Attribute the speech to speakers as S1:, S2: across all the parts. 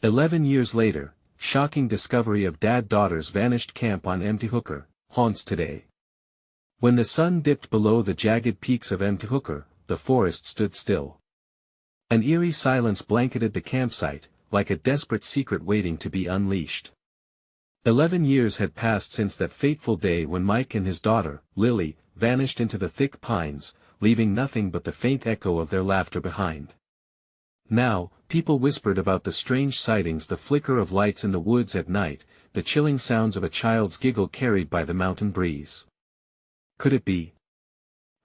S1: 11 years later, shocking discovery of dad-daughter's vanished camp on Empty Hooker, haunts today. When the sun dipped below the jagged peaks of Empty Hooker, the forest stood still. An eerie silence blanketed the campsite, like a desperate secret waiting to be unleashed. 11 years had passed since that fateful day when Mike and his daughter, Lily, vanished into the thick pines, leaving nothing but the faint echo of their laughter behind. Now, people whispered about the strange sightings, the flicker of lights in the woods at night, the chilling sounds of a child's giggle carried by the mountain breeze. Could it be?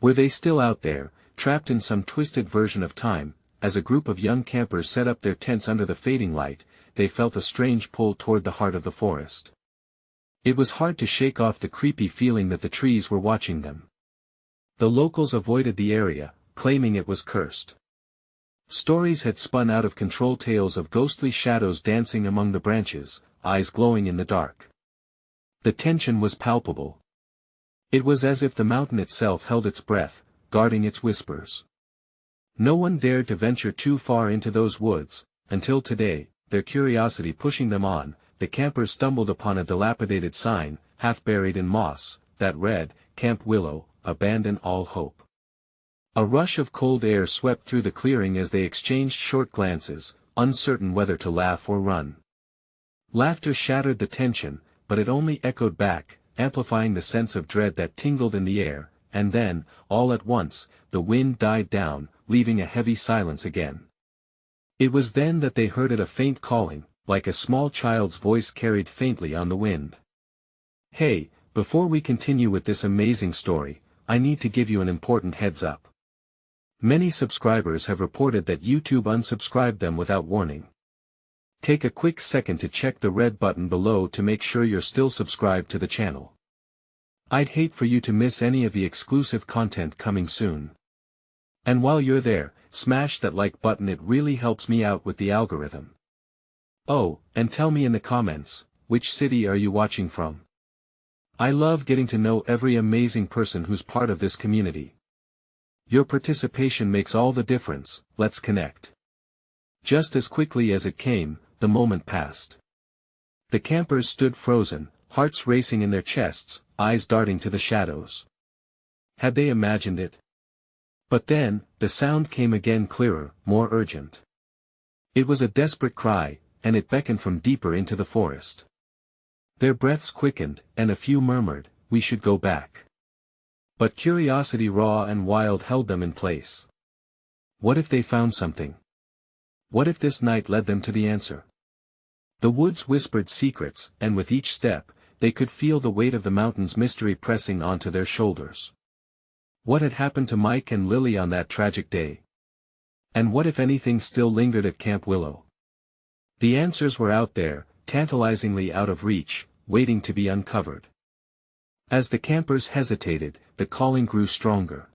S1: Were they still out there, trapped in some twisted version of time? As a group of young campers set up their tents under the fading light, they felt a strange pull toward the heart of the forest. It was hard to shake off the creepy feeling that the trees were watching them. The locals avoided the area, claiming it was cursed. Stories had spun out of control, tales of ghostly shadows dancing among the branches, eyes glowing in the dark. The tension was palpable. It was as if the mountain itself held its breath, guarding its whispers. No one dared to venture too far into those woods, until today, their curiosity pushing them on, the campers stumbled upon a dilapidated sign, half buried in moss, that read, "Camp Willow, abandon all hope." A rush of cold air swept through the clearing as they exchanged short glances, uncertain whether to laugh or run. Laughter shattered the tension, but it only echoed back, amplifying the sense of dread that tingled in the air, and then, all at once, the wind died down, leaving a heavy silence again. It was then that they heard a faint calling, like a small child's voice carried faintly on the wind. Hey, before we continue with this amazing story, I need to give you an important heads up. Many subscribers have reported that YouTube unsubscribed them without warning. Take a quick second to check the red button below to make sure you're still subscribed to the channel. I'd hate for you to miss any of the exclusive content coming soon. And while you're there, smash that like button, it really helps me out with the algorithm. Oh, and tell me in the comments, which city are you watching from? I love getting to know every amazing person who's part of this community. Your participation makes all the difference. Let's connect. Just as quickly as it came, the moment passed. The campers stood frozen, hearts racing in their chests, eyes darting to the shadows. Had they imagined it? But then, the sound came again, clearer, more urgent. It was a desperate cry, and it beckoned from deeper into the forest. Their breaths quickened, and a few murmured, "We should go back." But curiosity raw and wild held them in place. What if they found something? What if this night led them to the answer? The woods whispered secrets, and with each step, they could feel the weight of the mountain's mystery pressing onto their shoulders. What had happened to Mike and Lily on that tragic day? And what if anything still lingered at Camp Willow? The answers were out there, tantalizingly out of reach, waiting to be uncovered. As the campers hesitated, the calling grew stronger.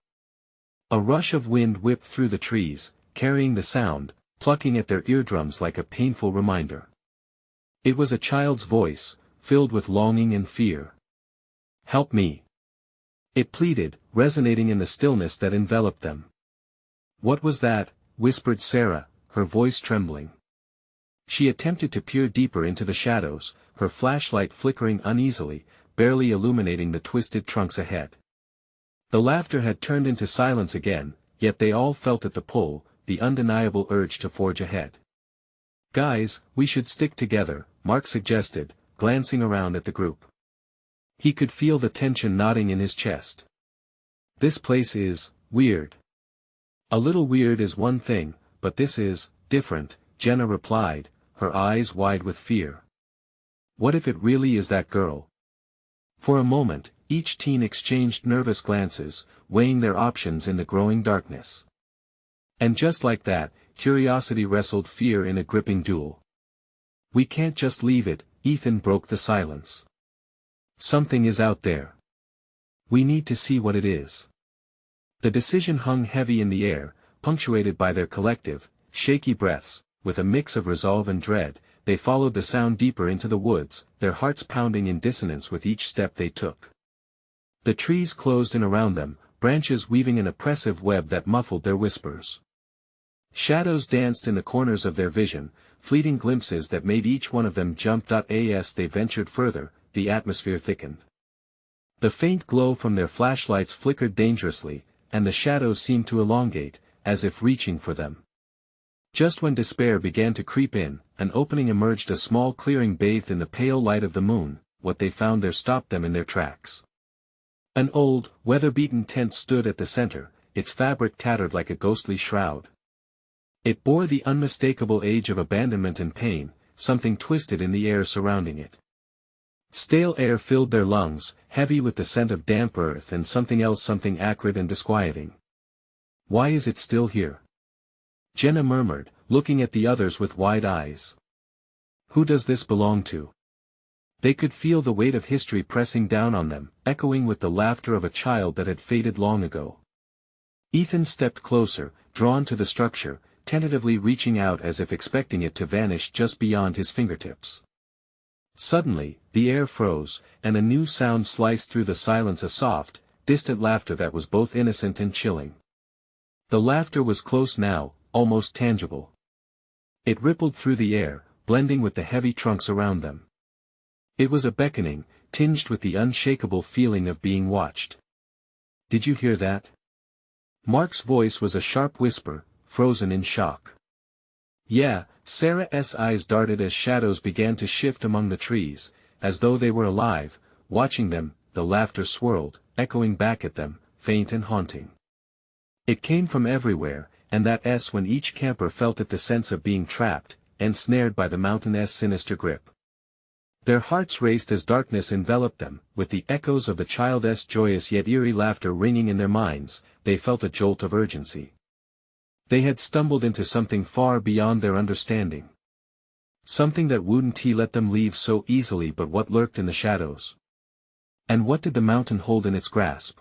S1: A rush of wind whipped through the trees, carrying the sound, plucking at their eardrums like a painful reminder. It was a child's voice, filled with longing and fear. "Help me!" it pleaded, resonating in the stillness that enveloped them. "What was that?" whispered Sarah, her voice trembling. She attempted to peer deeper into the shadows, her flashlight flickering uneasily, barely illuminating the twisted trunks ahead. The laughter had turned into silence again, yet they all felt it, the pull, the undeniable urge to forge ahead. "Guys, we should stick together," Mark suggested, glancing around at the group. He could feel the tension knotting in his chest. "This place is weird." "A little weird is one thing, but this is different," Jenna replied, her eyes wide with fear. "What if it really is that girl?" For a moment, each teen exchanged nervous glances, weighing their options in the growing darkness. And just like that, curiosity wrestled fear in a gripping duel. "We can't just leave it," Ethan broke the silence. "Something is out there. We need to see what it is." The decision hung heavy in the air, punctuated by their collective, shaky breaths. With a mix of resolve and dread, they followed the sound deeper into the woods, their hearts pounding in dissonance with each step they took. The trees closed in around them, branches weaving an oppressive web that muffled their whispers. Shadows danced in the corners of their vision, fleeting glimpses that made each one of them jump. As they ventured further, the atmosphere thickened. The faint glow from their flashlights flickered dangerously, and the shadows seemed to elongate, as if reaching for them. Just when despair began to creep in, an opening emerged, a small clearing bathed in the pale light of the moon. What they found there stopped them in their tracks. An old, weather-beaten tent stood at the center, its fabric tattered like a ghostly shroud. It bore the unmistakable age of abandonment and pain, something twisted in the air surrounding it. Stale air filled their lungs, heavy with the scent of damp earth, and something else, something acrid and disquieting. "Why is it still here?" Jenna murmured, looking at the others with wide eyes. "Who does this belong to?" They could feel the weight of history pressing down on them, echoing with the laughter of a child that had faded long ago. Ethan stepped closer, drawn to the structure, tentatively reaching out as if expecting it to vanish just beyond his fingertips. Suddenly, the air froze, and a new sound sliced through the silence, a soft, distant laughter that was both innocent and chilling. The laughter was close now, almost tangible. It rippled through the air, blending with the heavy trunks around them. It was a beckoning, tinged with the unshakable feeling of being watched. "Did you hear that?" Mark's voice was a sharp whisper, frozen in shock. "Yeah," Sarah's eyes darted as shadows began to shift among the trees, as though they were alive, watching them. The laughter swirled, echoing back at them, faint and haunting. It came from everywhere, and that's when each camper felt it, the sense of being trapped, ensnared by the mountain's sinister grip. Their hearts raced as darkness enveloped them, with the echoes of the child's joyous yet eerie laughter ringing in their minds. They felt a jolt of urgency. They had stumbled into something far beyond their understanding. Something that wouldn't let them leave so easily. But what lurked in the shadows? And what did the mountain hold in its grasp?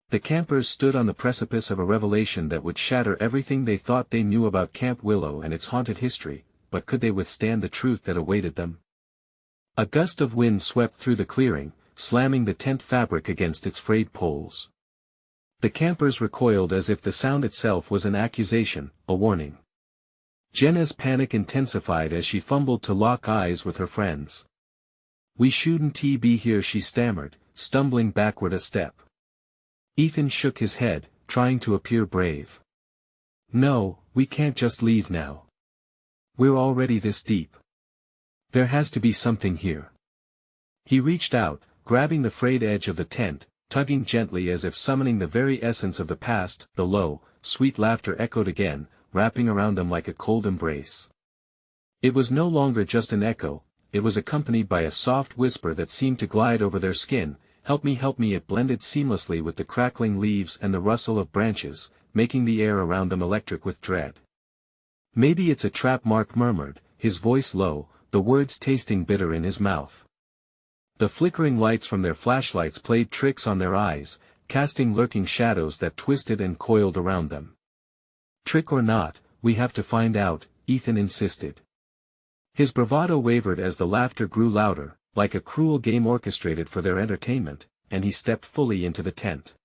S1: The campers stood on the precipice of a revelation that would shatter everything they thought they knew about Camp Willow and its haunted history. But could they withstand the truth that awaited them? A gust of wind swept through the clearing, slamming the tent fabric against its frayed poles. The campers recoiled as if the sound itself was an accusation, a warning. Jenna's panic intensified as she fumbled to lock eyes with her friends. "We shouldn't be here," she stammered, stumbling backward a step. Ethan shook his head, trying to appear brave. "No, we can't just leave now. We're already this deep. There has to be something here." He reached out, grabbing the frayed edge of the tent, tugging gently as if summoning the very essence of the past. The low, sweet laughter echoed again, wrapping around them like a cold embrace. It was no longer just an echo, it was accompanied by a soft whisper that seemed to glide over their skin. Help me, help me." It blended seamlessly with the crackling leaves and the rustle of branches, making the air around them electric with dread. "Maybe it's a trap," Mark murmured, his voice low, the words tasting bitter in his mouth. The flickering lights from their flashlights played tricks on their eyes, casting lurking shadows that twisted and coiled around them. "Trick or not, we have to find out," Ethan insisted. His bravado wavered as the laughter grew louder, like a cruel game orchestrated for their entertainment, and he stepped fully into the tent.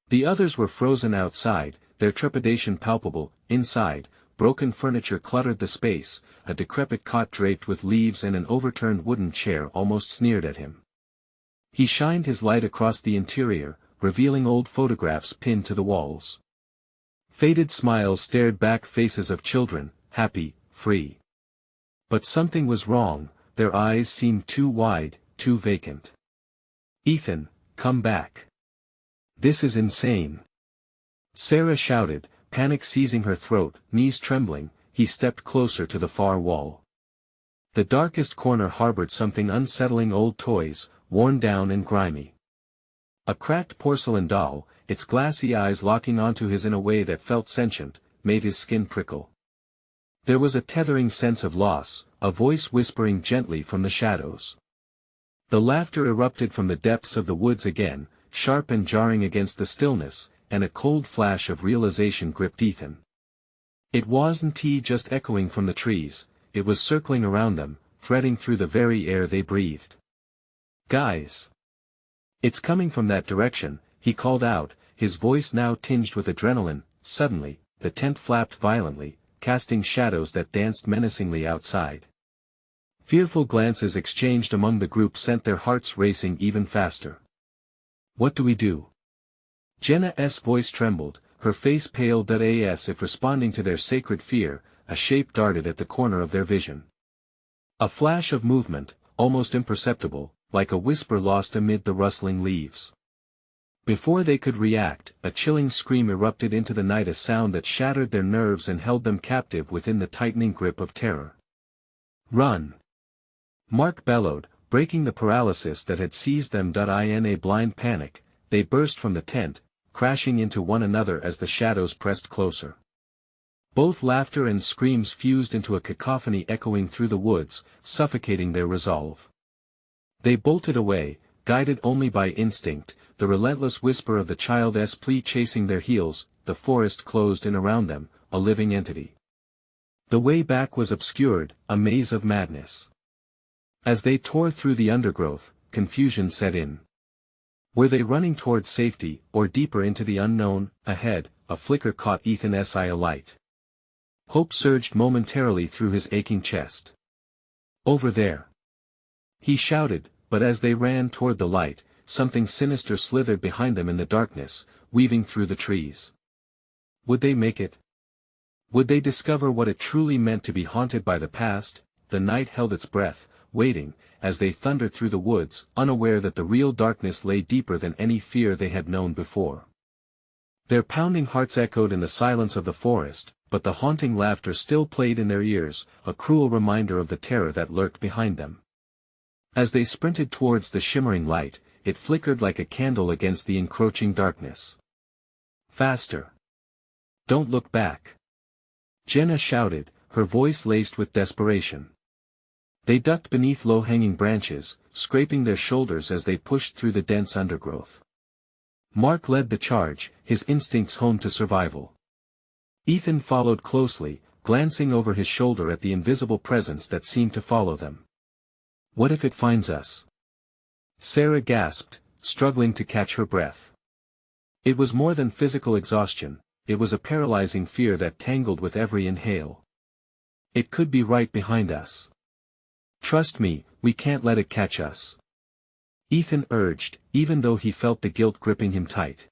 S1: The others were frozen outside, their trepidation palpable. Inside, broken furniture cluttered the space, a decrepit cot draped with leaves and an overturned wooden chair almost sneered at him. He shined his light across the interior, revealing old photographs pinned to the walls. Faded smiles stared back, faces of children, happy, free. But something was wrong, their eyes seemed too wide, too vacant. "Ethan, come back. This is insane." Sarah shouted, panic seizing her throat. Knees trembling, he stepped closer to the far wall. The darkest corner harbored something unsettling: old toys, worn down and grimy. A cracked porcelain doll, its glassy eyes locking onto his in a way that felt sentient, made his skin prickle. There was a tethering sense of loss, a voice whispering gently from the shadows. The laughter erupted from the depths of the woods again, sharp and jarring against the stillness, and a cold flash of realization gripped Ethan. It wasn't just echoing from the trees, it was circling around them, threading through the very air they breathed. "Guys! It's coming from that direction," he called out, his voice now tinged with adrenaline. Suddenly, the tent flapped violently, casting shadows that danced menacingly outside. Fearful glances exchanged among the group sent their hearts racing even faster. "What do we do?" Jenna's voice trembled, her face paled as if responding to their sacred fear. A shape darted at the corner of their vision. A flash of movement, almost imperceptible, like a whisper lost amid the rustling leaves. Before they could react, a chilling scream erupted into the night, a sound that shattered their nerves and held them captive within the tightening grip of terror. "Run!" Mark bellowed, breaking the paralysis that had seized them. In a blind panic, they burst from the tent, crashing into one another as the shadows pressed closer. Both laughter and screams fused into a cacophony echoing through the woods, suffocating their resolve. They bolted away, guided only by instinct, the relentless whisper of the child's plea chasing their heels. The forest closed in around them, a living entity. The way back was obscured, a maze of madness. As they tore through the undergrowth, confusion set in. Were they running toward safety, or deeper into the unknown? Ahead, a flicker caught Ethan's eye alight. Hope surged momentarily through his aching chest. "Over there!" he shouted, but as they ran toward the light, something sinister slithered behind them in the darkness, weaving through the trees. Would they make it? Would they discover what it truly meant to be haunted by the past? The night held its breath, waiting, as they thundered through the woods, unaware that the real darkness lay deeper than any fear they had known before. Their pounding hearts echoed in the silence of the forest, but the haunting laughter still played in their ears, a cruel reminder of the terror that lurked behind them. As they sprinted towards the shimmering light, it flickered like a candle against the encroaching darkness. "Faster! Don't look back!" Jenna shouted, her voice laced with desperation. They ducked beneath low-hanging branches, scraping their shoulders as they pushed through the dense undergrowth. Mark led the charge, his instincts honed to survival. Ethan followed closely, glancing over his shoulder at the invisible presence that seemed to follow them. "What if it finds us?" Sarah gasped, struggling to catch her breath. It was more than physical exhaustion, it was a paralyzing fear that tangled with every inhale. "It could be right behind us. Trust me, we can't let it catch us," Ethan urged, even though he felt the guilt gripping him tight.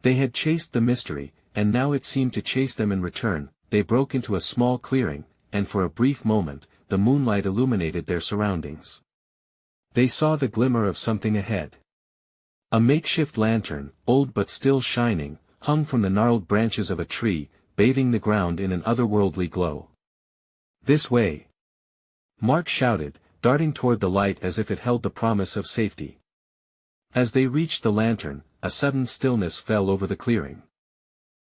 S1: They had chased the mystery, and now it seemed to chase them in return. They broke into a small clearing, and for a brief moment, the moonlight illuminated their surroundings. They saw the glimmer of something ahead. A makeshift lantern, old but still shining, hung from the gnarled branches of a tree, bathing the ground in an otherworldly glow. "This way!" Mark shouted, darting toward the light as if it held the promise of safety. As they reached the lantern, a sudden stillness fell over the clearing.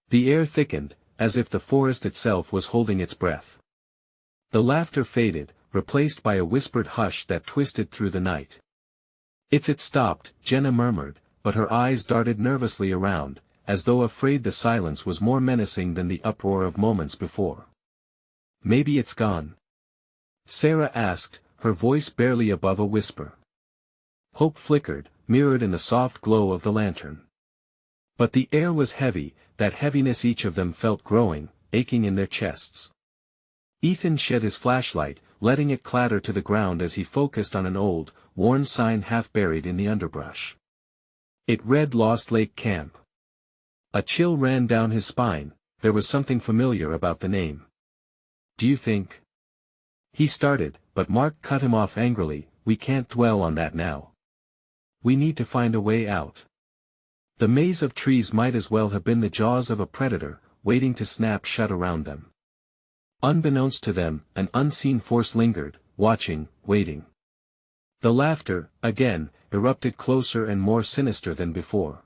S1: The air thickened, as if the forest itself was holding its breath. The laughter faded, replaced by a whispered hush that twisted through the night. It stopped," Jenna murmured, but her eyes darted nervously around, as though afraid the silence was more menacing than the uproar of moments before. "Maybe it's gone?" Sarah asked, her voice barely above a whisper. Hope flickered, mirrored in the soft glow of the lantern. But the air was heavy, that heaviness each of them felt growing, aching in their chests. Ethan shed his flashlight, letting it clatter to the ground as he focused on an old, worn sign half buried in the underbrush. It read Lost Lake Camp. A chill ran down his spine, there was something familiar about the name. "Do you think?" he started, but Mark cut him off angrily. "We can't dwell on that now. We need to find a way out." The maze of trees might as well have been the jaws of a predator, waiting to snap shut around them. Unbeknownst to them, an unseen force lingered, watching, waiting. The laughter, again, erupted closer and more sinister than before.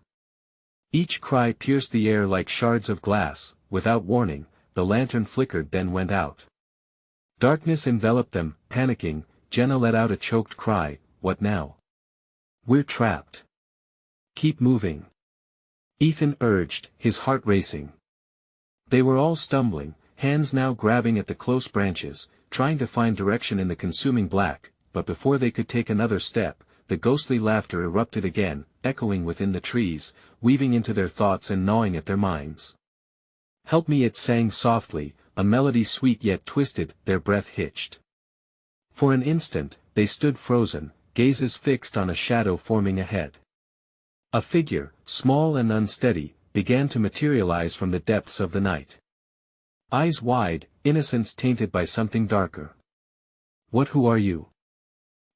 S1: Each cry pierced the air like shards of glass. Without warning, the lantern flickered then went out. Darkness enveloped them. Panicking, Jenna let out a choked cry. "What now?" "We're trapped." "Keep moving," Ethan urged, his heart racing. They were all stumbling, hands now grabbing at the close branches, trying to find direction in the consuming black, but before they could take another step, the ghostly laughter erupted again, echoing within the trees, weaving into their thoughts and gnawing at their minds. "Help me," it sang softly, a melody sweet yet twisted, their breath hitched. For an instant, they stood frozen, gazes fixed on a shadow forming ahead. A figure, small and unsteady, began to materialize from the depths of the night. Eyes wide, innocence tainted by something darker. Who are you?"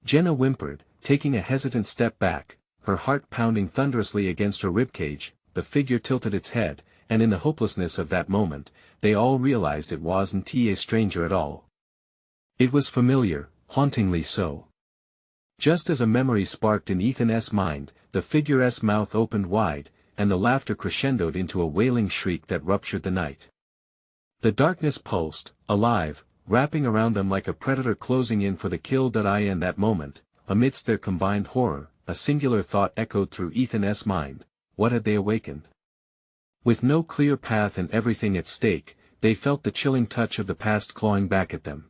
S1: Jenna whimpered, taking a hesitant step back, her heart pounding thunderously against her ribcage. The figure tilted its head, and in the hopelessness of that moment, they all realized it wasn't a stranger at all. It was familiar, hauntingly so. Just as a memory sparked in Ethan's mind, the figure's mouth opened wide, and the laughter crescendoed into a wailing shriek that ruptured the night. The darkness pulsed, alive, wrapping around them like a predator closing in for the kill. In that moment, amidst their combined horror, a singular thought echoed through Ethan's mind: what had they awakened? With no clear path and everything at stake, they felt the chilling touch of the past clawing back at them.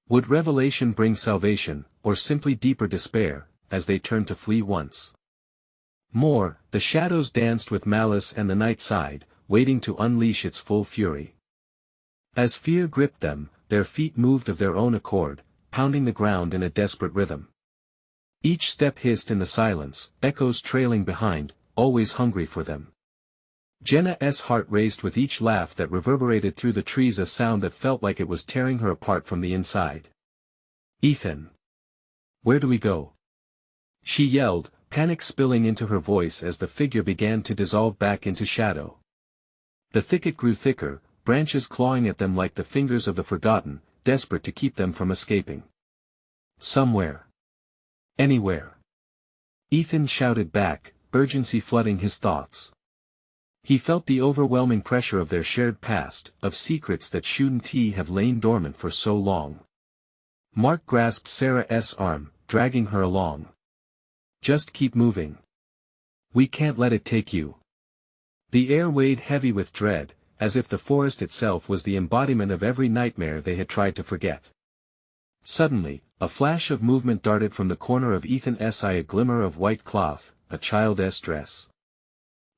S1: Would revelation bring salvation, or simply deeper despair, as they turned to flee once more? The shadows danced with malice and the night sighed, waiting to unleash its full fury. As fear gripped them, their feet moved of their own accord, pounding the ground in a desperate rhythm. Each step hissed in the silence, echoes trailing behind, always hungry for them. Jenna's heart raced with each laugh that reverberated through the trees, a sound that felt like it was tearing her apart from the inside. "Ethan! Where do we go?" she yelled, panic spilling into her voice as the figure began to dissolve back into shadow. The thicket grew thicker, branches clawing at them like the fingers of the forgotten, desperate to keep them from escaping. "Somewhere. Anywhere!" Ethan shouted back, urgency flooding his thoughts. He felt the overwhelming pressure of their shared past, of secrets that shouldn't have lain dormant for so long. Mark grasped Sarah's arm, dragging her along. "Just keep moving. We can't let it take you." The air weighed heavy with dread, as if the forest itself was the embodiment of every nightmare they had tried to forget. Suddenly, a flash of movement darted from the corner of Ethan's eye, a glimmer of white cloth, a child's dress.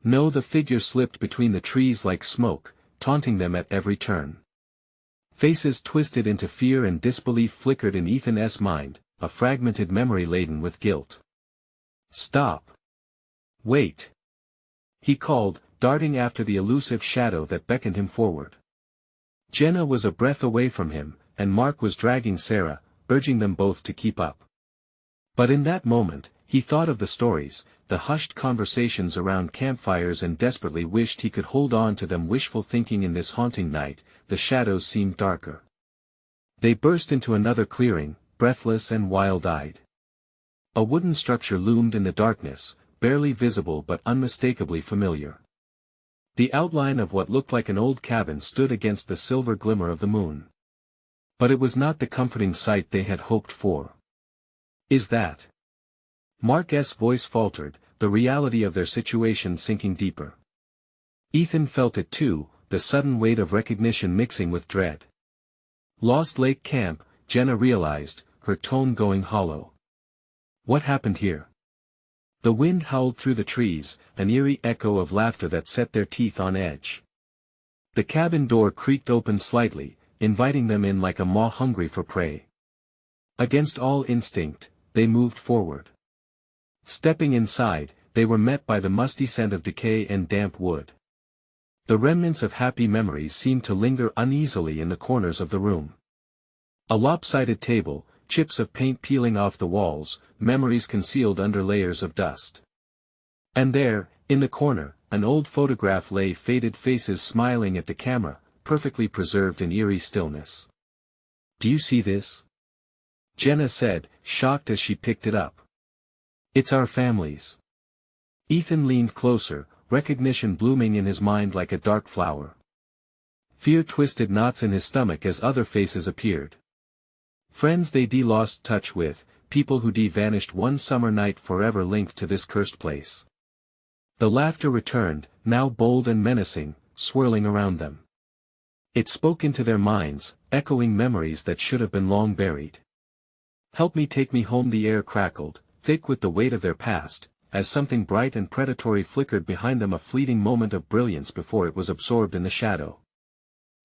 S1: No, the figure slipped between the trees like smoke, taunting them at every turn. Faces twisted into fear and disbelief flickered in Ethan's mind, a fragmented memory laden with guilt. "Stop! Wait!" he called, darting after the elusive shadow that beckoned him forward. Jenna was a breath away from him, and Mark was dragging Sarah, urging them both to keep up. But in that moment, he thought of the stories, the hushed conversations around campfires, and desperately wished he could hold on to them. Wishful thinking. In this haunting night, the shadows seemed darker. They burst into another clearing, breathless and wild-eyed. A wooden structure loomed in the darkness, barely visible but unmistakably familiar. The outline of what looked like an old cabin stood against the silver glimmer of the moon. But it was not the comforting sight they had hoped for. "Is that?" Mark's voice faltered, the reality of their situation sinking deeper. Ethan felt it too, the sudden weight of recognition mixing with dread. "Lost Lake Camp," Jenna realized, her tone going hollow. "What happened here?" The wind howled through the trees, an eerie echo of laughter that set their teeth on edge. The cabin door creaked open slightly, inviting them in like a maw hungry for prey. Against all instinct, they moved forward. Stepping inside, they were met by the musty scent of decay and damp wood. The remnants of happy memories seemed to linger uneasily in the corners of the room. A lopsided table, chips of paint peeling off the walls, memories concealed under layers of dust. And there, in the corner, an old photograph lay, faded faces smiling at the camera, perfectly preserved in eerie stillness. "Do you see this?" Jenna said, shocked as she picked it up. "It's our families." Ethan leaned closer, recognition blooming in his mind like a dark flower. Fear twisted knots in his stomach as other faces appeared. Friends they'd lost touch with, people who'd vanished one summer night, forever linked to this cursed place. The laughter returned, now bold and menacing, swirling around them. It spoke into their minds, echoing memories that should have been long buried. "Help me, take me home," the air crackled, thick with the weight of their past, as something bright and predatory flickered behind them, a fleeting moment of brilliance before it was absorbed in the shadow.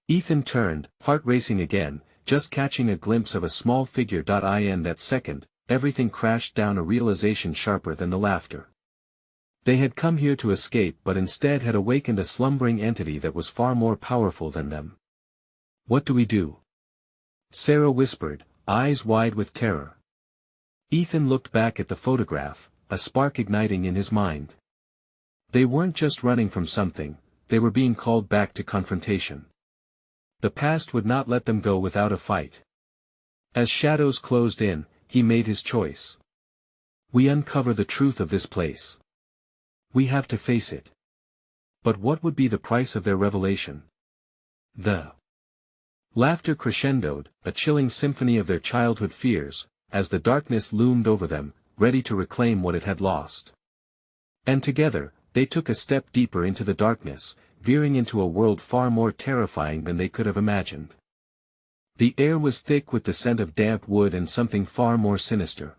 S1: Ethan turned, heart racing again, just catching a glimpse of a small figure. In that second, everything crashed down, a realization sharper than the laughter. They had come here to escape but instead had awakened a slumbering entity that was far more powerful than them. What do we do? Sarah whispered, eyes wide with terror. Ethan looked back at the photograph, a spark igniting in his mind. They weren't just running from something, they were being called back to confrontation. The past would not let them go without a fight. As shadows closed in, he made his choice. We uncover the truth of this place. We have to face it. But what would be the price of their revelation? The laughter crescendoed, a chilling symphony of their childhood fears, as the darkness loomed over them, ready to reclaim what it had lost. And together, they took a step deeper into the darkness, veering into a world far more terrifying than they could have imagined. The air was thick with the scent of damp wood and something far more sinister.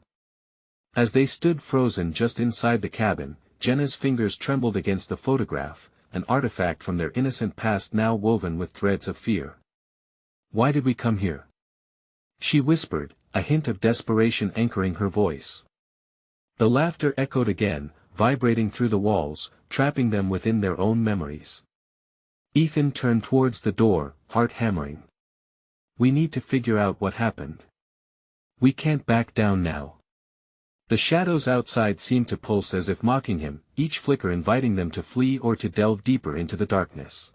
S1: As they stood frozen just inside the cabin, Jenna's fingers trembled against the photograph, an artifact from their innocent past now woven with threads of fear. Why did we come here? She whispered, a hint of desperation anchoring her voice. The laughter echoed again, vibrating through the walls, trapping them within their own memories. Ethan turned towards the door, heart hammering. We need to figure out what happened. We can't back down now. The shadows outside seemed to pulse as if mocking him, each flicker inviting them to flee or to delve deeper into the darkness.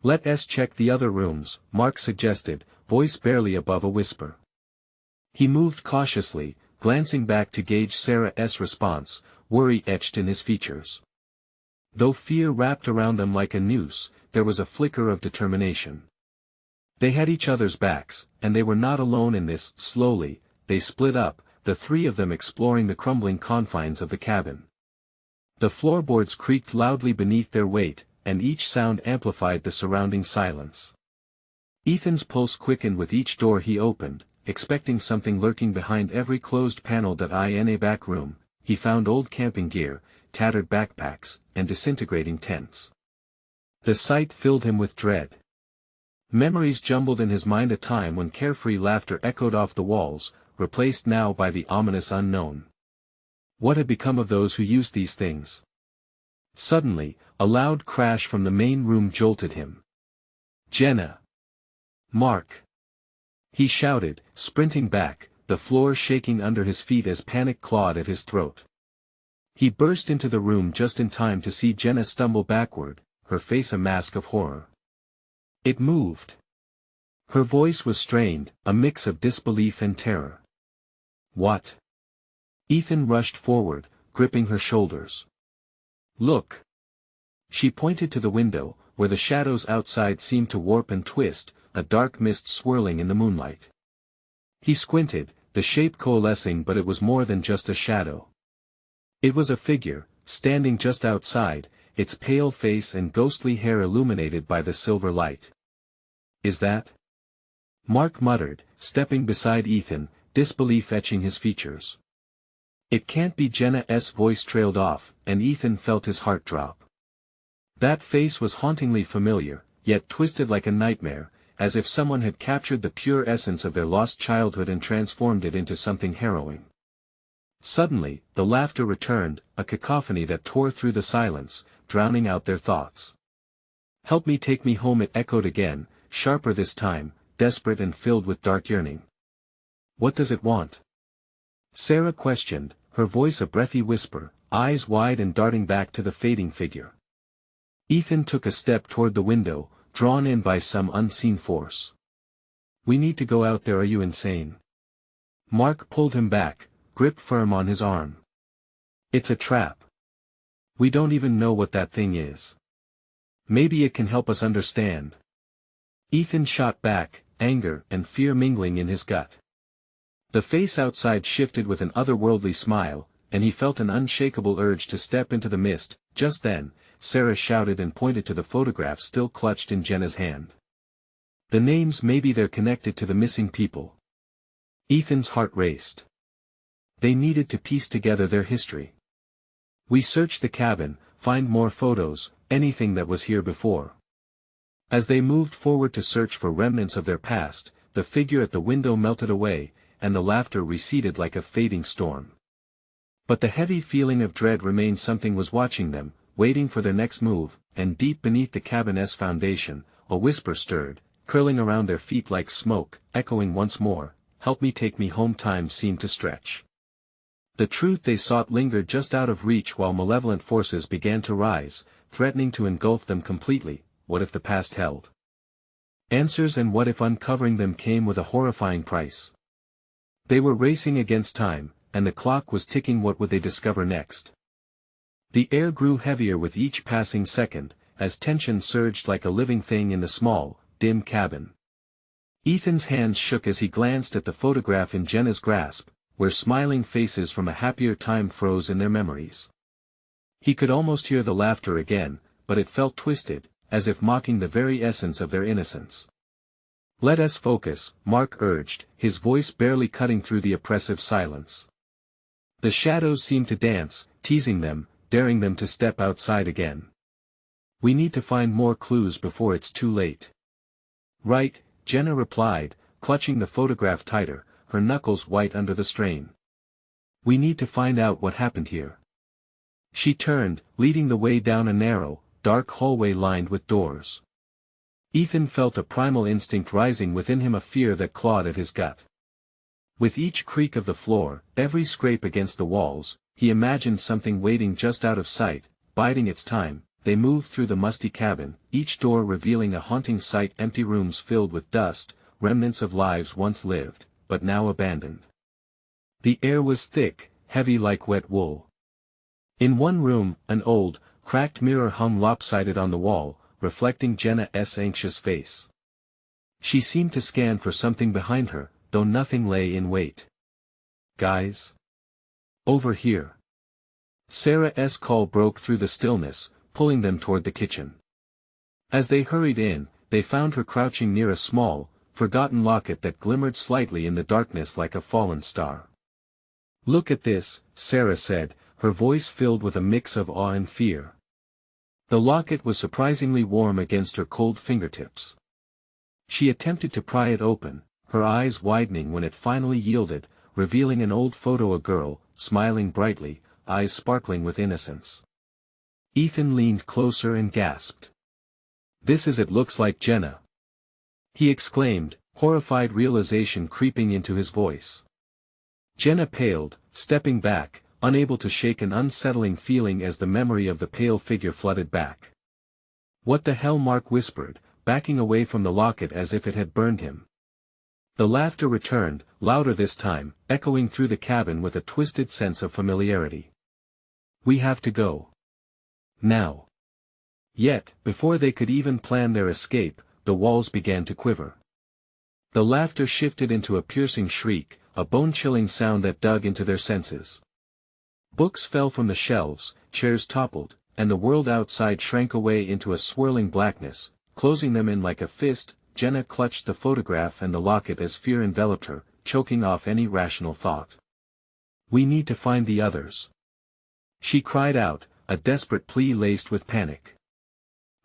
S1: Let's check the other rooms, Mark suggested, voice barely above a whisper. He moved cautiously, glancing back to gauge Sarah's response, worry etched in his features. Though fear wrapped around them like a noose, there was a flicker of determination. They had each other's backs, and they were not alone in this. Slowly, they split up, the three of them exploring the crumbling confines of the cabin. The floorboards creaked loudly beneath their weight, and each sound amplified the surrounding silence. Ethan's pulse quickened with each door he opened, expecting something lurking behind every closed panel. In a back room, he found old camping gear, tattered backpacks, and disintegrating tents. The sight filled him with dread. Memories jumbled in his mind, a time when carefree laughter echoed off the walls, replaced now by the ominous unknown. What had become of those who used these things? Suddenly, a loud crash from the main room jolted him. Jenna! Mark! He shouted, sprinting back, the floor shaking under his feet as panic clawed at his throat. He burst into the room just in time to see Jenna stumble backward, her face a mask of horror. It moved. Her voice was strained, a mix of disbelief and terror. What? Ethan rushed forward, gripping her shoulders. Look! She pointed to the window, where the shadows outside seemed to warp and twist, a dark mist swirling in the moonlight. He squinted, the shape coalescing, but it was more than just a shadow. It was a figure, standing just outside, its pale face and ghostly hair illuminated by the silver light. Is that? Mark muttered, stepping beside Ethan, disbelief etching his features. It can't be. Jenna's voice trailed off, and Ethan felt his heart drop. That face was hauntingly familiar, yet twisted like a nightmare, as if someone had captured the pure essence of their lost childhood and transformed it into something harrowing. Suddenly, the laughter returned, a cacophony that tore through the silence, drowning out their thoughts. Help me, take me home, it echoed again, sharper this time, desperate and filled with dark yearning. What does it want? Sarah questioned, her voice a breathy whisper, eyes wide and darting back to the fading figure. Ethan took a step toward the window, drawn in by some unseen force. We need to go out there. Are you insane? Mark pulled him back, gripped firm on his arm. It's a trap. We don't even know what that thing is. Maybe it can help us understand. Ethan shot back, anger and fear mingling in his gut. The face outside shifted with an otherworldly smile, and he felt an unshakable urge to step into the mist. Just then, Sarah shouted and pointed to the photograph still clutched in Jenna's hand. The names, maybe they're connected to the missing people. Ethan's heart raced. They needed to piece together their history. We searched the cabin, find more photos, anything that was here before. As they moved forward to search for remnants of their past, the figure at the window melted away, and the laughter receded like a fading storm. But the heavy feeling of dread remained. Something was watching them, waiting for their next move, and deep beneath the cabin's foundation, a whisper stirred, curling around their feet like smoke, echoing once more, "Help me, take me home." Time seemed to stretch. The truth they sought lingered just out of reach while malevolent forces began to rise, threatening to engulf them completely. What if the past held answers, and what if uncovering them came with a horrifying price? They were racing against time, and the clock was ticking. What would they discover next? The air grew heavier with each passing second, as tension surged like a living thing in the small, dim cabin. Ethan's hands shook as he glanced at the photograph in Jenna's grasp, where smiling faces from a happier time froze in their memories. He could almost hear the laughter again, but it felt twisted, as if mocking the very essence of their innocence. "Let us focus," Mark urged, his voice barely cutting through the oppressive silence. The shadows seemed to dance, teasing them, daring them to step outside again. "We need to find more clues before it's too late." "Right," Jenna replied, clutching the photograph tighter, her knuckles white under the strain. "We need to find out what happened here." She turned, leading the way down a narrow, dark hallway lined with doors. Ethan felt a primal instinct rising within him, a fear that clawed at his gut. With each creak of the floor, every scrape against the walls, he imagined something waiting just out of sight, biding its time. They moved through the musty cabin, each door revealing a haunting sight: empty rooms filled with dust, remnants of lives once lived, but now abandoned. The air was thick, heavy like wet wool. In one room, an old, cracked mirror hung lopsided on the wall, reflecting Jenna's anxious face. She seemed to scan for something behind her, though nothing lay in wait. "Guys? Over here." Sarah's call broke through the stillness, pulling them toward the kitchen. As they hurried in, they found her crouching near a small, forgotten locket that glimmered slightly in the darkness like a fallen star. "Look at this," Sarah said, her voice filled with a mix of awe and fear. The locket was surprisingly warm against her cold fingertips. She attempted to pry it open, her eyes widening when it finally yielded, revealing an old photo, a girl, smiling brightly, eyes sparkling with innocence. Ethan leaned closer and gasped. "This is it looks like Jenna," he exclaimed, horrified realization creeping into his voice. Jenna paled, stepping back, unable to shake an unsettling feeling as the memory of the pale figure flooded back. "What the hell?" Mark whispered, backing away from the locket as if it had burned him. The laughter returned, louder this time, echoing through the cabin with a twisted sense of familiarity. "We have to go. Now." Yet, before they could even plan their escape, the walls began to quiver. The laughter shifted into a piercing shriek, a bone-chilling sound that dug into their senses. Books fell from the shelves, chairs toppled, and the world outside shrank away into a swirling blackness, closing them in like a fist. Jenna clutched the photograph and the locket as fear enveloped her, choking off any rational thought. "We need to find the others," she cried out, a desperate plea laced with panic.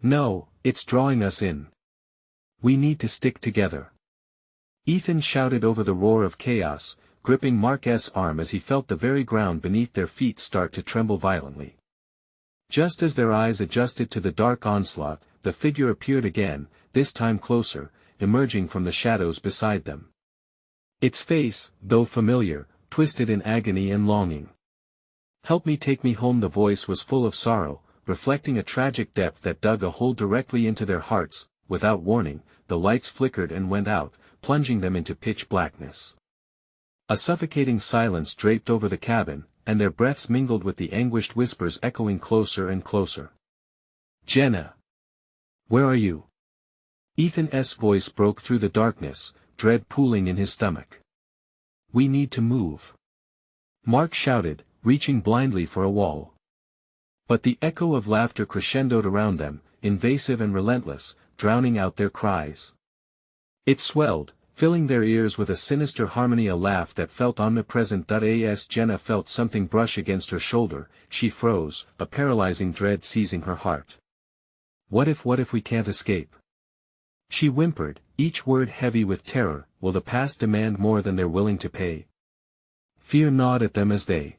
S1: "No, it's drawing us in. We need to stick together." Ethan shouted over the roar of chaos, gripping Mark's arm as he felt the very ground beneath their feet start to tremble violently. Just as their eyes adjusted to the dark onslaught, the figure appeared again, this time closer, emerging from the shadows beside them. Its face, though familiar, twisted in agony and longing. "Help me, take me home." The voice was full of sorrow, reflecting a tragic depth that dug a hole directly into their hearts. Without warning, the lights flickered and went out, plunging them into pitch blackness. A suffocating silence draped over the cabin, and their breaths mingled with the anguished whispers echoing closer and closer. "Jenna! Where are you?" Ethan's voice broke through the darkness, dread pooling in his stomach. "We need to move," Mark shouted, reaching blindly for a wall. But the echo of laughter crescendoed around them, invasive and relentless, drowning out their cries. It swelled, filling their ears with a sinister harmony, a laugh that felt omnipresent. As Jenna felt something brush against her shoulder, she froze, a paralyzing dread seizing her heart. What if we can't escape?" She whimpered, each word heavy with terror. Will the past demand more than they're willing to pay? Fear gnawed at them as they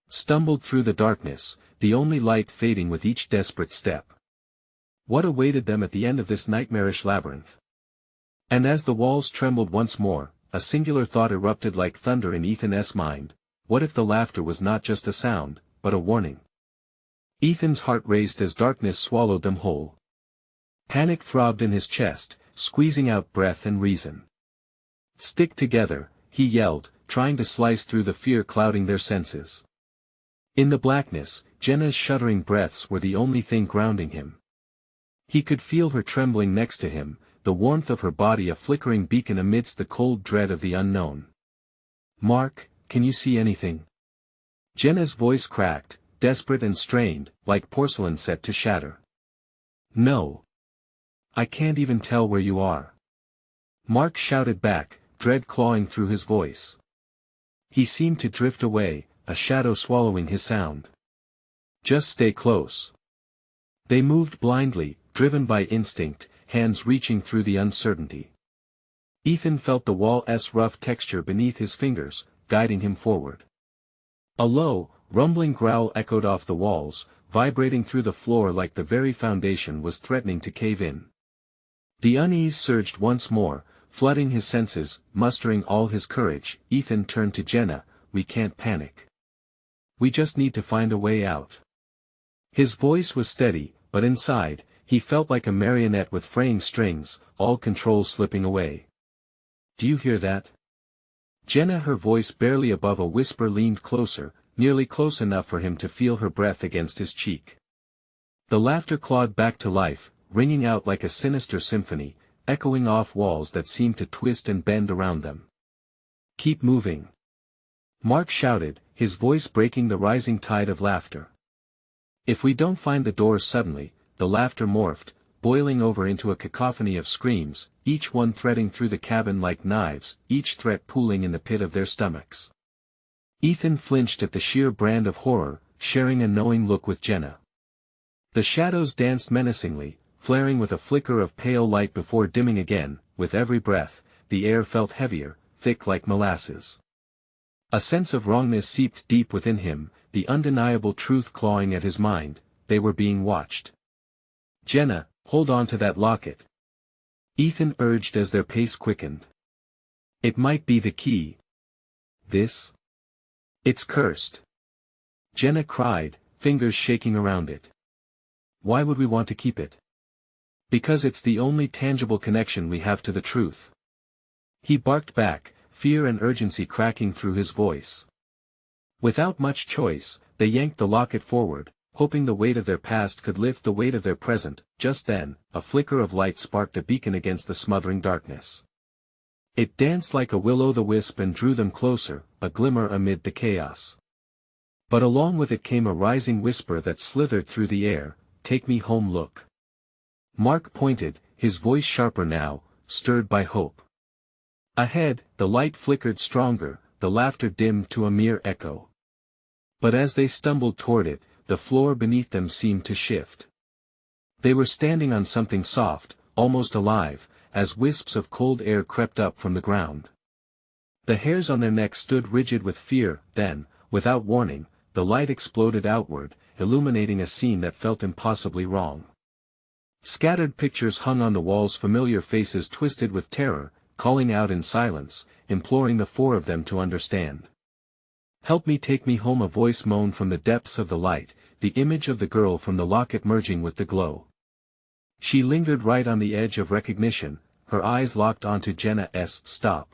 S1: stumbled through the darkness, the only light fading with each desperate step. What awaited them at the end of this nightmarish labyrinth? And as the walls trembled once more, a singular thought erupted like thunder in Ethan's mind. What if the laughter was not just a sound, but a warning? Ethan's heart raced as darkness swallowed them whole. Panic throbbed in his chest, squeezing out breath and reason. Stick together, he yelled, trying to slice through the fear clouding their senses. In the blackness, Jenna's shuddering breaths were the only thing grounding him. He could feel her trembling next to him, the warmth of her body a flickering beacon amidst the cold dread of the unknown. "Mark, can you see anything?" Jenna's voice cracked, desperate and strained, like porcelain set to shatter. "No. I can't even tell where you are." Mark shouted back, dread clawing through his voice. He seemed to drift away, a shadow swallowing his sound. "Just stay close." They moved blindly, driven by instinct, hands reaching through the uncertainty. Ethan felt the wall's rough texture beneath his fingers, guiding him forward. A low, rumbling growl echoed off the walls, vibrating through the floor like the very foundation was threatening to cave in. The unease surged once more, flooding his senses. Mustering all his courage, Ethan turned to Jenna. "We can't panic. We just need to find a way out." His voice was steady, but inside, he felt like a marionette with fraying strings, all control slipping away. "Do you hear that?" Jenna, her voice barely above a whisper, leaned closer, nearly close enough for him to feel her breath against his cheek. The laughter clawed back to life, ringing out like a sinister symphony, echoing off walls that seemed to twist and bend around them. "Keep moving," Mark shouted, his voice breaking the rising tide of laughter. "If we don't find the doors suddenly," the laughter morphed, boiling over into a cacophony of screams, each one threading through the cabin like knives, each threat pooling in the pit of their stomachs. Ethan flinched at the sheer brand of horror, sharing a knowing look with Jenna. The shadows danced menacingly, flaring with a flicker of pale light before dimming again. With every breath, the air felt heavier, thick like molasses. A sense of wrongness seeped deep within him, the undeniable truth clawing at his mind. They were being watched. "Jenna, hold on to that locket," Ethan urged as their pace quickened. "It might be the key." "This? It's cursed," Jenna cried, fingers shaking around it. "Why would we want to keep it?" "Because it's the only tangible connection we have to the truth." He barked back, fear and urgency cracking through his voice. Without much choice, they yanked the locket forward, hoping the weight of their past could lift the weight of their present. Just then, a flicker of light sparked a beacon against the smothering darkness. It danced like a will-o'-the-wisp and drew them closer, a glimmer amid the chaos. But along with it came a rising whisper that slithered through the air. "Take me home, look." Mark pointed, his voice sharper now, stirred by hope. Ahead, the light flickered stronger, the laughter dimmed to a mere echo. But as they stumbled toward it, the floor beneath them seemed to shift. They were standing on something soft, almost alive, as wisps of cold air crept up from the ground. The hairs on their necks stood rigid with fear. Then, without warning, the light exploded outward, illuminating a scene that felt impossibly wrong. Scattered pictures hung on the walls, familiar faces twisted with terror, calling out in silence, imploring the four of them to understand. "Help me, take me home," a voice moaned from the depths of the light, the image of the girl from the locket merging with the glow. She lingered right on the edge of recognition, her eyes locked onto Jenna's. "Stop."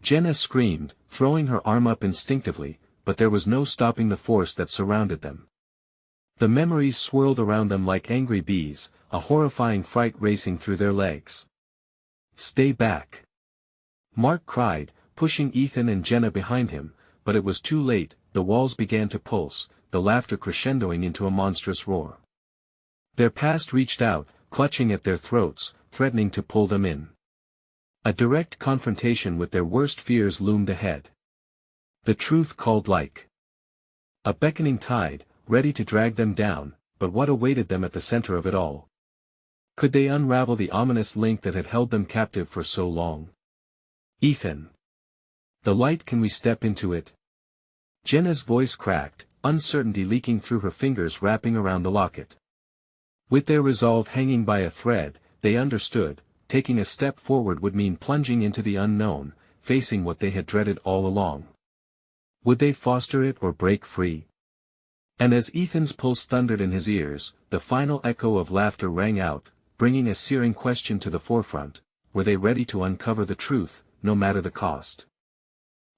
S1: Jenna screamed, throwing her arm up instinctively, but there was no stopping the force that surrounded them. The memories swirled around them like angry bees, a horrifying fright racing through their legs. "Stay back," Mark cried, pushing Ethan and Jenna behind him, but it was too late. The walls began to pulse, the laughter crescendoing into a monstrous roar. Their past reached out, clutching at their throats, threatening to pull them in. A direct confrontation with their worst fears loomed ahead. The truth called like a beckoning tide, ready to drag them down. But what awaited them at the center of it all? Could they unravel the ominous link that had held them captive for so long? Ethan. The light, can we step into it? Jenna's voice cracked, uncertainty leaking through her fingers wrapping around the locket. With their resolve hanging by a thread, they understood, taking a step forward would mean plunging into the unknown, facing what they had dreaded all along. Would they foster it or break free? And as Ethan's pulse thundered in his ears, the final echo of laughter rang out, bringing a searing question to the forefront: were they ready to uncover the truth, no matter the cost?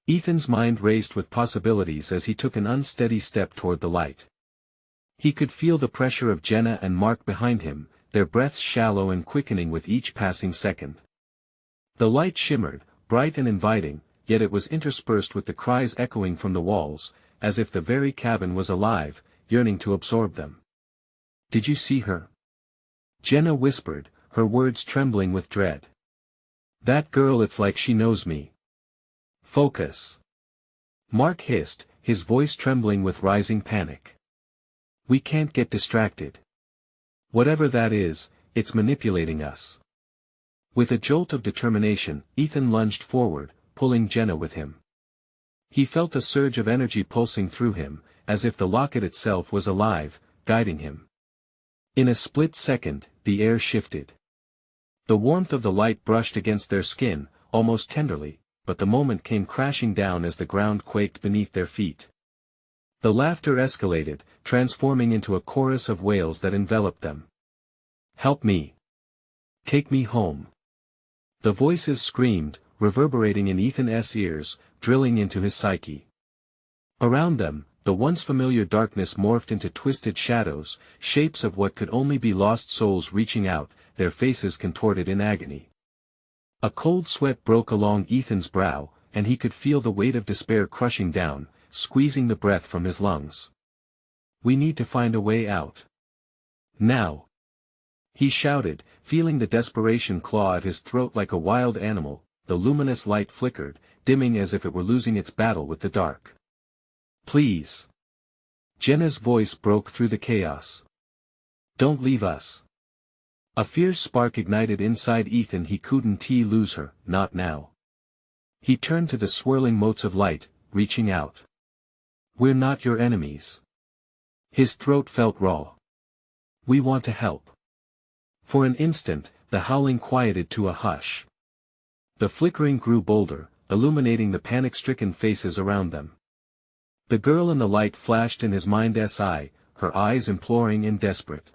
S1: Ethan's mind raced with possibilities as he took an unsteady step toward the light. He could feel the pressure of Jenna and Mark behind him, their breaths shallow and quickening with each passing second. The light shimmered, bright and inviting, yet it was interspersed with the cries echoing from the walls, as if the very cabin was alive, yearning to absorb them. "Did you see her?" Jenna whispered, her words trembling with dread. "That girl, it's like she knows me." "Focus." Mark hissed, his voice trembling with rising panic. "We can't get distracted. Whatever that is, it's manipulating us." With a jolt of determination, Ethan lunged forward, pulling Jenna with him. He felt a surge of energy pulsing through him, as if the locket itself was alive, guiding him. In a split second, the air shifted. The warmth of the light brushed against their skin, almost tenderly, but the moment came crashing down as the ground quaked beneath their feet. The laughter escalated, transforming into a chorus of wails that enveloped them. "Help me! Take me home!" The voices screamed, reverberating in Ethan's ears, drilling into his psyche. Around them, the once familiar darkness morphed into twisted shadows, shapes of what could only be lost souls reaching out, their faces contorted in agony. A cold sweat broke along Ethan's brow, and he could feel the weight of despair crushing down, squeezing the breath from his lungs. "We need to find a way out. Now!" he shouted, feeling the desperation claw at his throat like a wild animal. The luminous light flickered, dimming as if it were losing its battle with the dark. "Please!" Jenna's voice broke through the chaos. "Don't leave us." A fierce spark ignited inside Ethan. He couldn't lose her, not now. He turned to the swirling motes of light, reaching out. "We're not your enemies." His throat felt raw. "We want to help." For an instant, the howling quieted to a hush. The flickering grew bolder, illuminating the panic-stricken faces around them. The girl in the light flashed in his mind's eye, her eyes imploring and desperate.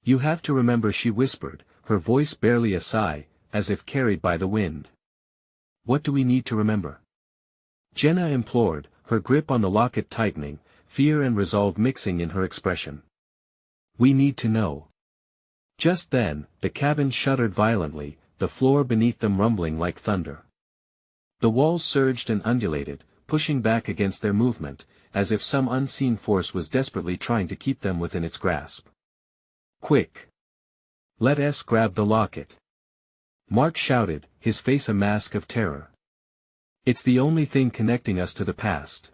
S1: "You have to remember," she whispered, her voice barely a sigh, as if carried by the wind. "What do we need to remember?" Jenna implored, her grip on the locket tightening, fear and resolve mixing in her expression. "We need to know." Just then, the cabin shuddered violently, the floor beneath them rumbling like thunder. The walls surged and undulated, pushing back against their movement, as if some unseen force was desperately trying to keep them within its grasp. "Quick! Let us grab the locket!" Mark shouted, his face a mask of terror. "It's the only thing connecting us to the past."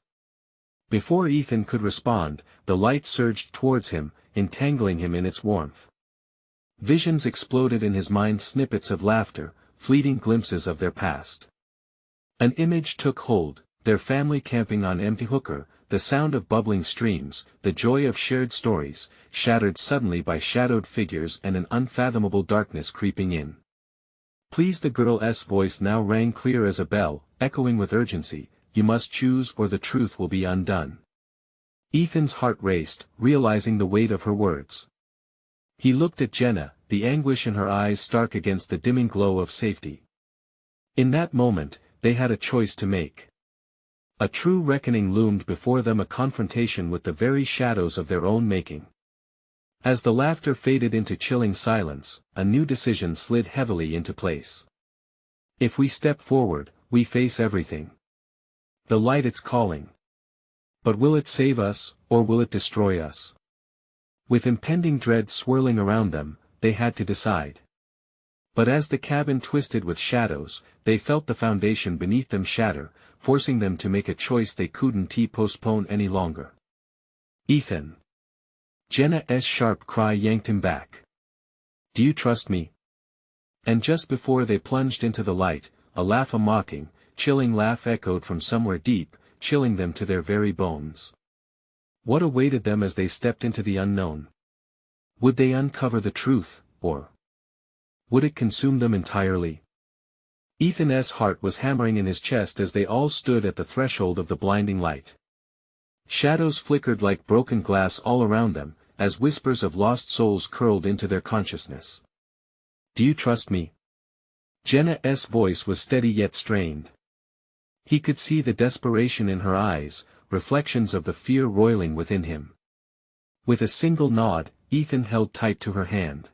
S1: Before Ethan could respond, the light surged towards him, entangling him in its warmth. Visions exploded in his mind, snippets of laughter, fleeting glimpses of their past. An image took hold, their family camping on Empty Hooker, the sound of bubbling streams, the joy of shared stories, shattered suddenly by shadowed figures and an unfathomable darkness creeping in. "Please!" The girl's voice now rang clear as a bell, echoing with urgency. "You must choose or the truth will be undone." Ethan's heart raced, realizing the weight of her words. He looked at Jenna, the anguish in her eyes stark against the dimming glow of safety. In that moment, they had a choice to make. A true reckoning loomed before them, a confrontation with the very shadows of their own making. As the laughter faded into chilling silence, a new decision slid heavily into place. If we step forward, we face everything. The light, it's calling. But will it save us, or will it destroy us? With impending dread swirling around them, they had to decide. But as the cabin twisted with shadows, they felt the foundation beneath them shatter, forcing them to make a choice they couldn't postpone any longer. "Ethan!" Jenna's sharp cry yanked him back. Do you trust me? And just before they plunged into the light, a mocking, chilling laugh echoed from somewhere deep, chilling them to their very bones. What awaited them as they stepped into the unknown? Would they uncover the truth, or would it consume them entirely? Ethan's heart was hammering in his chest as they all stood at the threshold of the blinding light. Shadows flickered like broken glass all around them, as whispers of lost souls curled into their consciousness. Do you trust me? Jenna's voice was steady yet strained. He could see the desperation in her eyes, reflections of the fear roiling within him. With a single nod, Ethan held tight to her hand.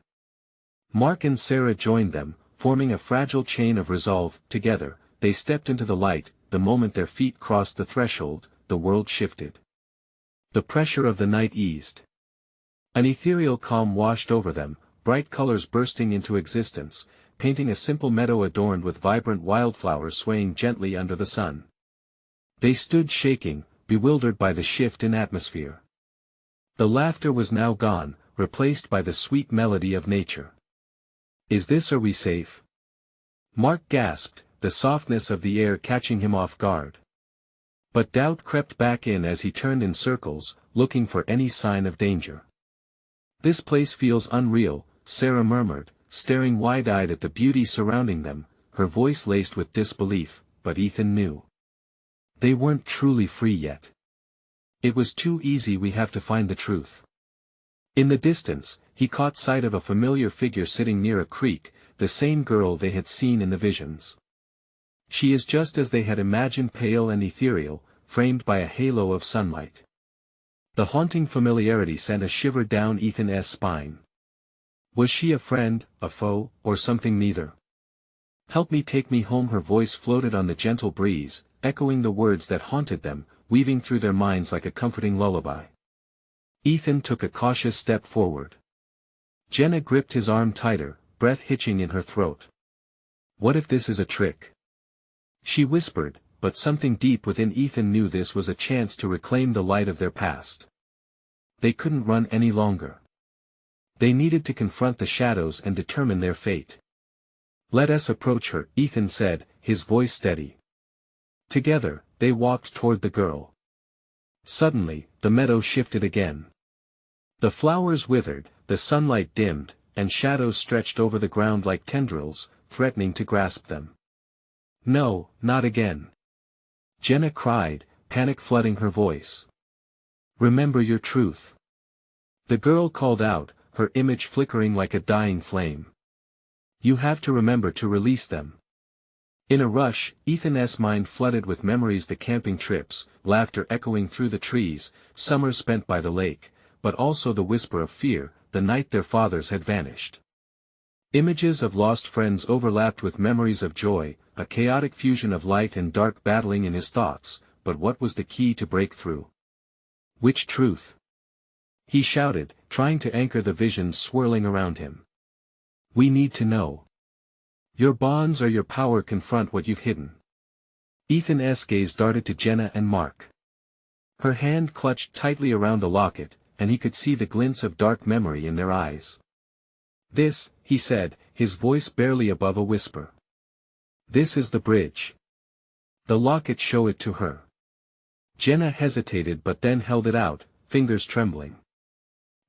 S1: Mark and Sarah joined them, forming a fragile chain of resolve. Together, they stepped into the light. The moment their feet crossed the threshold, the world shifted. The pressure of the night eased. An ethereal calm washed over them, bright colors bursting into existence, painting a simple meadow adorned with vibrant wildflowers swaying gently under the sun. They stood shaking, bewildered by the shift in atmosphere. The laughter was now gone, replaced by the sweet melody of nature. Is this? Are we safe? Mark gasped, the softness of the air catching him off guard. But doubt crept back in as he turned in circles, looking for any sign of danger. This place feels unreal, Sarah murmured, staring wide-eyed at the beauty surrounding them, her voice laced with disbelief, but Ethan knew. They weren't truly free yet. It was too easy. We have to find the truth. In the distance, he caught sight of a familiar figure sitting near a creek, the same girl they had seen in the visions. She is just as they had imagined, pale and ethereal, framed by a halo of sunlight. The haunting familiarity sent a shiver down Ethan's spine. Was she a friend, a foe, or something neither? Help me, take me home. Her voice floated on the gentle breeze, echoing the words that haunted them, weaving through their minds like a comforting lullaby. Ethan took a cautious step forward. Jenna gripped his arm tighter, breath hitching in her throat. What if this is a trick? She whispered, but something deep within Ethan knew this was a chance to reclaim the light of their past. They couldn't run any longer. They needed to confront the shadows and determine their fate. Let us approach her, Ethan said, his voice steady. Together, they walked toward the girl. Suddenly, the meadow shifted again. The flowers withered, the sunlight dimmed, and shadows stretched over the ground like tendrils, threatening to grasp them. No, not again. Jenna cried, panic flooding her voice. Remember your truth. The girl called out, her image flickering like a dying flame. You have to remember to release them. In a rush, Ethan's mind flooded with memories, the camping trips, laughter echoing through the trees, summer spent by the lake, but also the whisper of fear, the night their fathers had vanished. Images of lost friends overlapped with memories of joy, a chaotic fusion of light and dark battling in his thoughts. But what was the key to break through? Which truth? He shouted, trying to anchor the visions swirling around him. We need to know. Your bonds are your power. Confront what you've hidden. Ethan's gaze darted to Jenna and Mark. Her hand clutched tightly around the locket, and he could see the glints of dark memory in their eyes. This, he said, his voice barely above a whisper. This is the bridge. The locket. Show it to her. Jenna hesitated but then held it out, fingers trembling.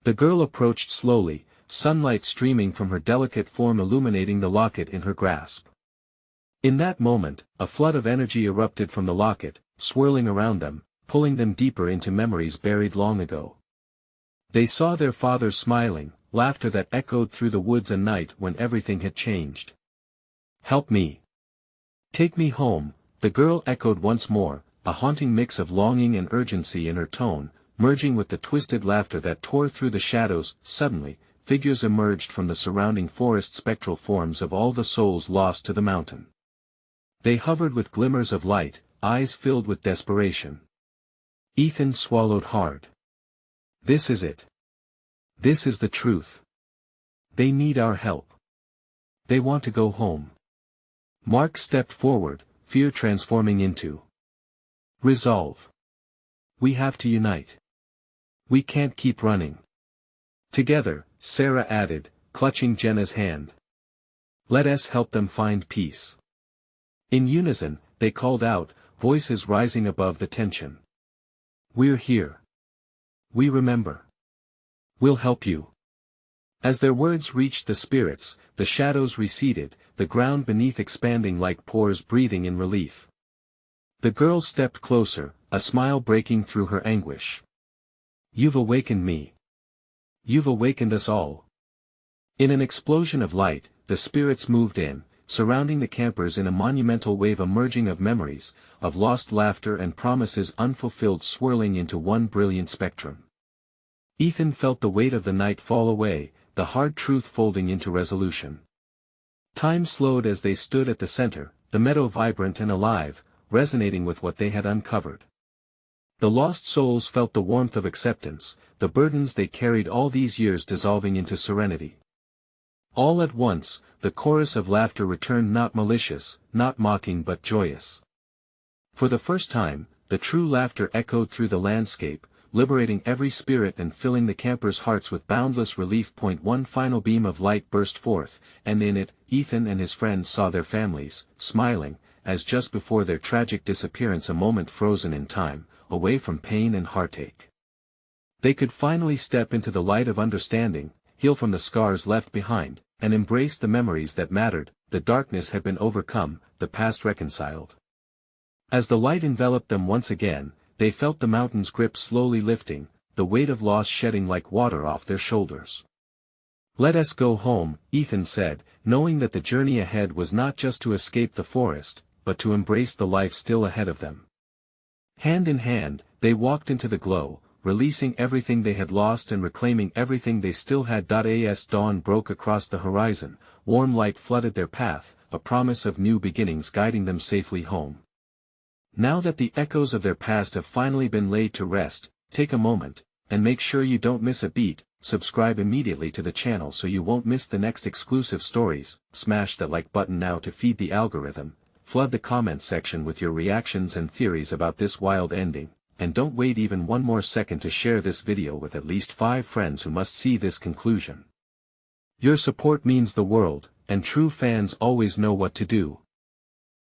S1: The girl approached slowly, sunlight streaming from her delicate form illuminating the locket in her grasp. In that moment, a flood of energy erupted from the locket, swirling around them, pulling them deeper into memories buried long ago. They saw their father smiling, laughter that echoed through the woods, a night when everything had changed. Help me. Take me home, the girl echoed once more, a haunting mix of longing and urgency in her tone, merging with the twisted laughter that tore through the shadows. Suddenly, figures emerged from the surrounding forest, spectral forms of all the souls lost to the mountain. They hovered with glimmers of light, eyes filled with desperation. Ethan swallowed hard. This is it. This is the truth. They need our help. They want to go home. Mark stepped forward, fear transforming into resolve. We have to unite. We can't keep running. Together, Sarah added, clutching Jenna's hand. Let us help them find peace. In unison, they called out, voices rising above the tension. We're here. We remember. We'll help you. As their words reached the spirits, the shadows receded, the ground beneath expanding like pores breathing in relief. The girl stepped closer, a smile breaking through her anguish. You've awakened me. You've awakened us all. In an explosion of light, the spirits moved in, surrounding the campers in a monumental wave emerging of memories, of lost laughter and promises unfulfilled swirling into one brilliant spectrum. Ethan felt the weight of the night fall away, the hard truth folding into resolution. Time slowed as they stood at the center, the meadow vibrant and alive, resonating with what they had uncovered. The lost souls felt the warmth of acceptance, the burdens they carried all these years dissolving into serenity. All at once, the chorus of laughter returned, not malicious, not mocking but joyous. For the first time, the true laughter echoed through the landscape, liberating every spirit and filling the campers' hearts with boundless relief. One final beam of light burst forth, and in it, Ethan and his friends saw their families, smiling, as just before their tragic disappearance a moment frozen in time, away from pain and heartache. They could finally step into the light of understanding, heal from the scars left behind, and embrace the memories that mattered. The darkness had been overcome, the past reconciled. As the light enveloped them once again, they felt the mountain's grip slowly lifting, the weight of loss shedding like water off their shoulders. Let us go home, Ethan said, knowing that the journey ahead was not just to escape the forest, but to embrace the life still ahead of them. Hand in hand, they walked into the glow, releasing everything they had lost and reclaiming everything they still had. As dawn broke across the horizon, warm light flooded their path, a promise of new beginnings guiding them safely home. Now that the echoes of their past have finally been laid to rest, take a moment, and make sure you don't miss a beat. Subscribe immediately to the channel so you won't miss the next exclusive stories. Smash that like button now to feed the algorithm, flood the comments section with your reactions and theories about this wild ending, and don't wait even one more second to share this video with at least 5 friends who must see this conclusion. Your support means the world, and true fans always know what to do.